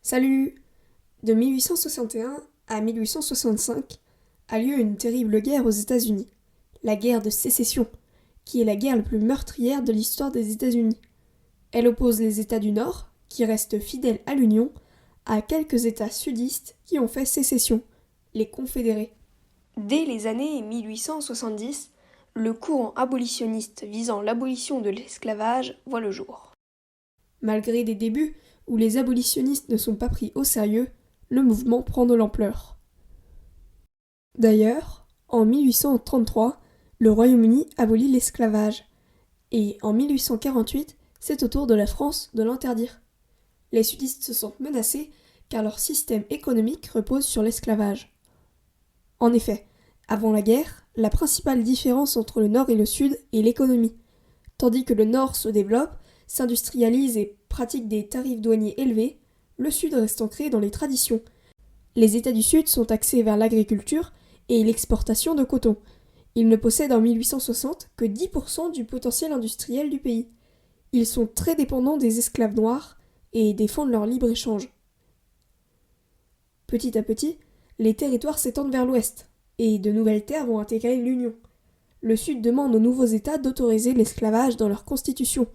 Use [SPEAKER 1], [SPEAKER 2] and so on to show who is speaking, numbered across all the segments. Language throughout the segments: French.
[SPEAKER 1] Salut! De 1861 à 1865 a lieu une terrible guerre aux États-Unis, la guerre de Sécession, qui est la guerre la plus meurtrière de l'histoire des États-Unis. Elle oppose les États du Nord, qui restent fidèles à l'Union, à quelques États sudistes qui ont fait sécession, les Confédérés. Dès les années 1870, le courant abolitionniste visant l'abolition de l'esclavage voit le jour. Malgré des débuts où les abolitionnistes ne sont pas pris au sérieux, le mouvement prend de l'ampleur. D'ailleurs, en 1833, le Royaume-Uni abolit l'esclavage, et en 1848, c'est au tour de la France de l'interdire. Les sudistes se sentent menacés car leur système économique repose sur l'esclavage. En effet, avant la guerre, la principale différence entre le Nord et le Sud est l'économie. Tandis que le Nord se développe, s'industrialise et pratique des tarifs douaniers élevés, le Sud reste ancré dans les traditions. Les États du Sud sont axés vers l'agriculture et l'exportation de coton. Ils ne possèdent en 1860 que 10% du potentiel industriel du pays. Ils sont très dépendants des esclaves noirs et défendent leur libre-échange. Petit à petit, les territoires s'étendent vers l'ouest, et de nouvelles terres vont intégrer l'Union. Le Sud demande aux nouveaux États d'autoriser l'esclavage dans leur constitution.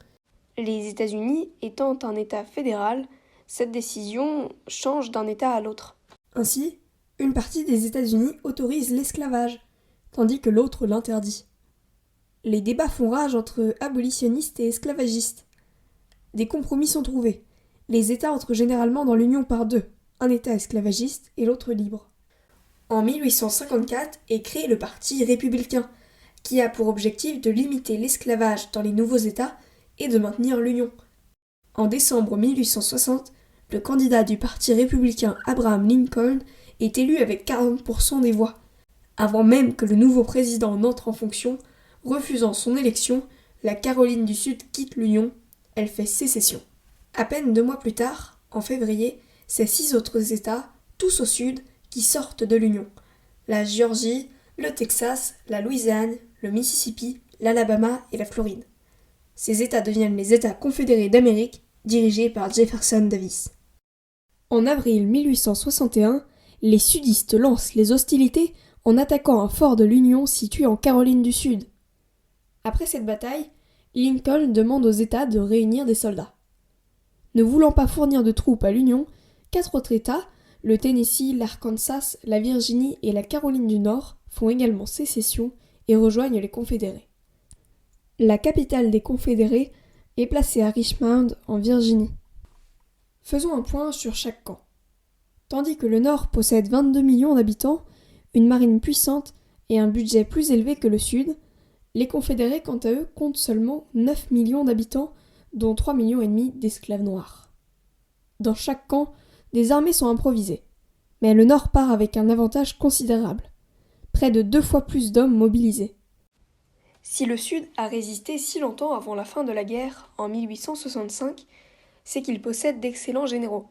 [SPEAKER 1] Les États-Unis étant un État fédéral, cette décision change d'un État à l'autre. Ainsi, une partie des États-Unis autorise l'esclavage, tandis que l'autre l'interdit. Les débats font rage entre abolitionnistes et esclavagistes. Des compromis sont trouvés. Les États entrent généralement dans l'Union par deux, un État esclavagiste et l'autre libre. En 1854 est créé le Parti républicain, qui a pour objectif de limiter l'esclavage dans les nouveaux États et de maintenir l'Union. En décembre 1860, le candidat du Parti républicain Abraham Lincoln est élu avec 40% des voix, avant même que le nouveau président n'entre en fonction. Refusant son élection, la Caroline du Sud quitte l'Union, elle fait sécession. À peine 2 mois plus tard, en février, c'est 6 autres États, tous au sud, qui sortent de l'Union. La Géorgie, le Texas, la Louisiane, le Mississippi, l'Alabama et la Floride. Ces États deviennent les États confédérés d'Amérique, dirigés par Jefferson Davis. En avril 1861, les sudistes lancent les hostilités en attaquant un fort de l'Union situé en Caroline du Sud. Après cette bataille, Lincoln demande aux États de réunir des soldats. Ne voulant pas fournir de troupes à l'Union, 4 autres États, le Tennessee, l'Arkansas, la Virginie et la Caroline du Nord, font également sécession et rejoignent les Confédérés. La capitale des Confédérés est placée à Richmond, en Virginie. Faisons un point sur chaque camp. Tandis que le Nord possède 22 millions d'habitants, une marine puissante et un budget plus élevé que le Sud, les Confédérés, quant à eux, comptent seulement 9 millions d'habitants, dont 3,5 millions d'esclaves noirs. Dans chaque camp, des armées sont improvisées, mais le Nord part avec un avantage considérable, près de 2 fois plus d'hommes mobilisés. Si le Sud a résisté si longtemps avant la fin de la guerre, en 1865, c'est qu'il possède d'excellents généraux.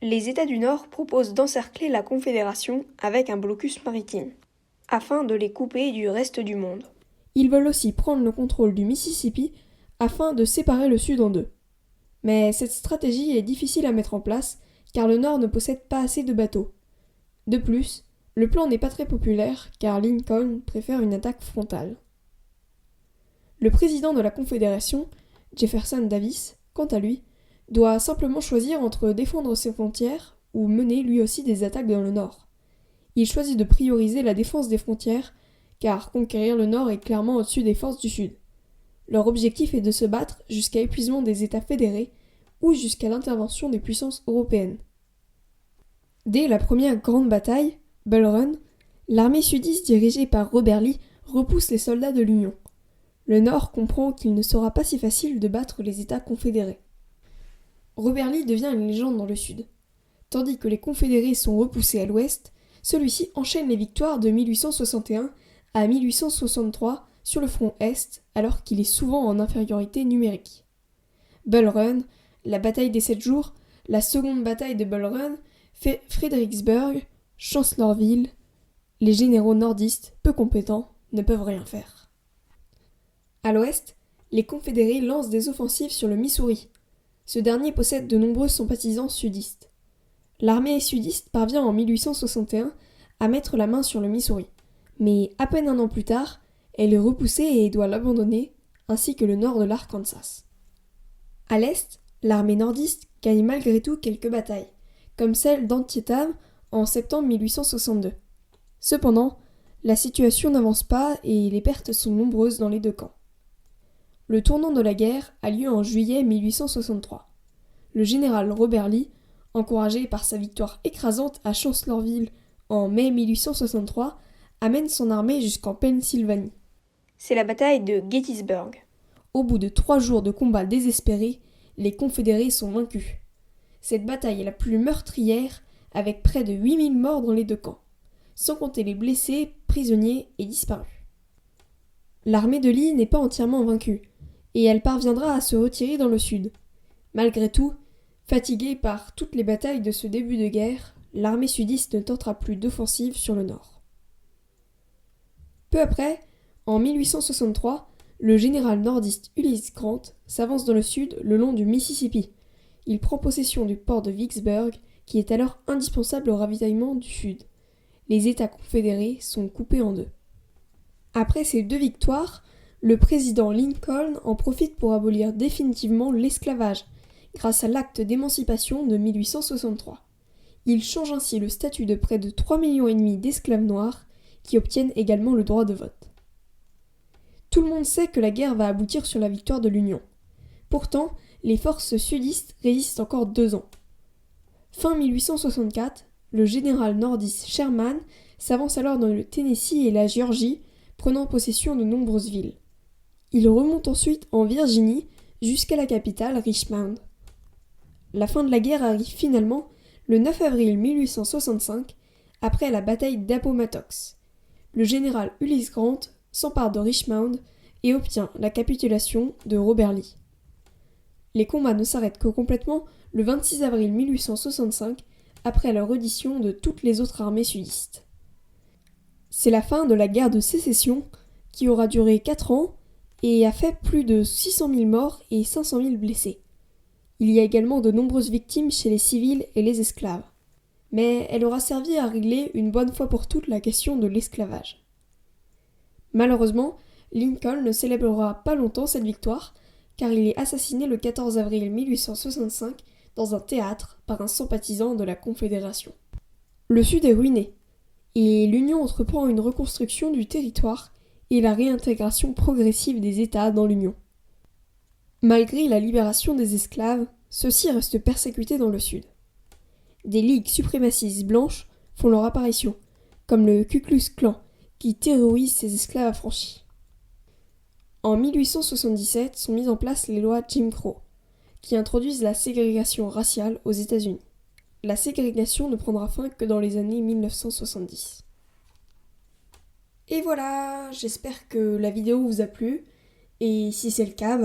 [SPEAKER 1] Les États du Nord proposent d'encercler la Confédération avec un blocus maritime, afin de les couper du reste du monde. Ils veulent aussi prendre le contrôle du Mississippi afin de séparer le Sud en deux. Mais cette stratégie est difficile à mettre en place car le Nord ne possède pas assez de bateaux. De plus, le plan n'est pas très populaire car Lincoln préfère une attaque frontale. Le président de la Confédération, Jefferson Davis, quant à lui, doit simplement choisir entre défendre ses frontières ou mener lui aussi des attaques dans le Nord. Il choisit de prioriser la défense des frontières car conquérir le Nord est clairement au-dessus des forces du Sud. Leur objectif est de se battre jusqu'à épuisement des États fédérés ou jusqu'à l'intervention des puissances européennes. Dès la première grande bataille, Bull Run, l'armée sudiste dirigée par Robert Lee repousse les soldats de l'Union. Le Nord comprend qu'il ne sera pas si facile de battre les États confédérés. Robert Lee devient une légende dans le Sud. Tandis que les confédérés sont repoussés à l'Ouest, celui-ci enchaîne les victoires de 1861 à 1863 sur le front Est, alors qu'il est souvent en infériorité numérique. Bull Run, la bataille des 7 jours, la seconde bataille de Bull Run, Fredericksburg, Chancellorsville, les généraux nordistes, peu compétents, ne peuvent rien faire. À l'ouest, les confédérés lancent des offensives sur le Missouri. Ce dernier possède de nombreux sympathisants sudistes. L'armée sudiste parvient en 1861 à mettre la main sur le Missouri, mais à peine un an plus tard, elle est repoussée et doit l'abandonner, ainsi que le nord de l'Arkansas. À l'est, l'armée nordiste gagne malgré tout quelques batailles, comme celle d'Antietam en septembre 1862. Cependant, la situation n'avance pas et les pertes sont nombreuses dans les deux camps. Le tournant de la guerre a lieu en juillet 1863. Le général Robert Lee, encouragé par sa victoire écrasante à Chancellorsville en mai 1863, amène son armée jusqu'en Pennsylvanie. C'est la bataille de Gettysburg. Au bout de 3 jours de combats désespérés, les Confédérés sont vaincus. Cette bataille est la plus meurtrière, avec près de 8000 morts dans les deux camps, sans compter les blessés, prisonniers et disparus. L'armée de Lee n'est pas entièrement vaincue, et elle parviendra à se retirer dans le sud. Malgré tout, fatiguée par toutes les batailles de ce début de guerre, l'armée sudiste ne tentera plus d'offensive sur le nord. Peu après, en 1863, le général nordiste Ulysses Grant s'avance dans le sud le long du Mississippi. Il prend possession du port de Vicksburg, qui est alors indispensable au ravitaillement du sud. Les États confédérés sont coupés en deux. Après ces 2 victoires, le président Lincoln en profite pour abolir définitivement l'esclavage, grâce à l'acte d'émancipation de 1863. Il change ainsi le statut de près de 3,5 millions d'esclaves noirs, qui obtiennent également le droit de vote. Tout le monde sait que la guerre va aboutir sur la victoire de l'Union. Pourtant, les forces sudistes résistent encore 2 ans. Fin 1864, le général nordiste Sherman s'avance alors dans le Tennessee et la Géorgie, prenant possession de nombreuses villes. Il remonte ensuite en Virginie jusqu'à la capitale Richmond. La fin de la guerre arrive finalement le 9 avril 1865, après la bataille d'Appomattox. Le général Ulysses Grant s'empare de Richmond et obtient la capitulation de Robert Lee. Les combats ne s'arrêtent que complètement le 26 avril 1865, après la reddition de toutes les autres armées sudistes. C'est la fin de la guerre de sécession, qui aura duré 4 ans et a fait plus de 600 000 morts et 500 000 blessés. Il y a également de nombreuses victimes chez les civils et les esclaves. Mais elle aura servi à régler une bonne fois pour toutes la question de l'esclavage. Malheureusement, Lincoln ne célébrera pas longtemps cette victoire, car il est assassiné le 14 avril 1865 dans un théâtre par un sympathisant de la Confédération. Le Sud est ruiné, et l'Union entreprend une reconstruction du territoire et la réintégration progressive des États dans l'Union. Malgré la libération des esclaves, ceux-ci restent persécutés dans le Sud. Des ligues suprémacistes blanches font leur apparition, comme le Ku Klux Klan, qui terrorise ces esclaves affranchis. En 1877 sont mises en place les lois Jim Crow, qui introduisent la ségrégation raciale aux États-Unis. La ségrégation ne prendra fin que dans les années 1970. Et voilà, j'espère que la vidéo vous a plu, et si c'est le cas,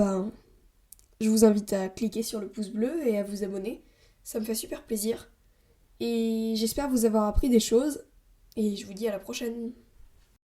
[SPEAKER 1] je vous invite à cliquer sur le pouce bleu et à vous abonner, ça me fait super plaisir. Et j'espère vous avoir appris des choses, et je vous dis à la prochaine.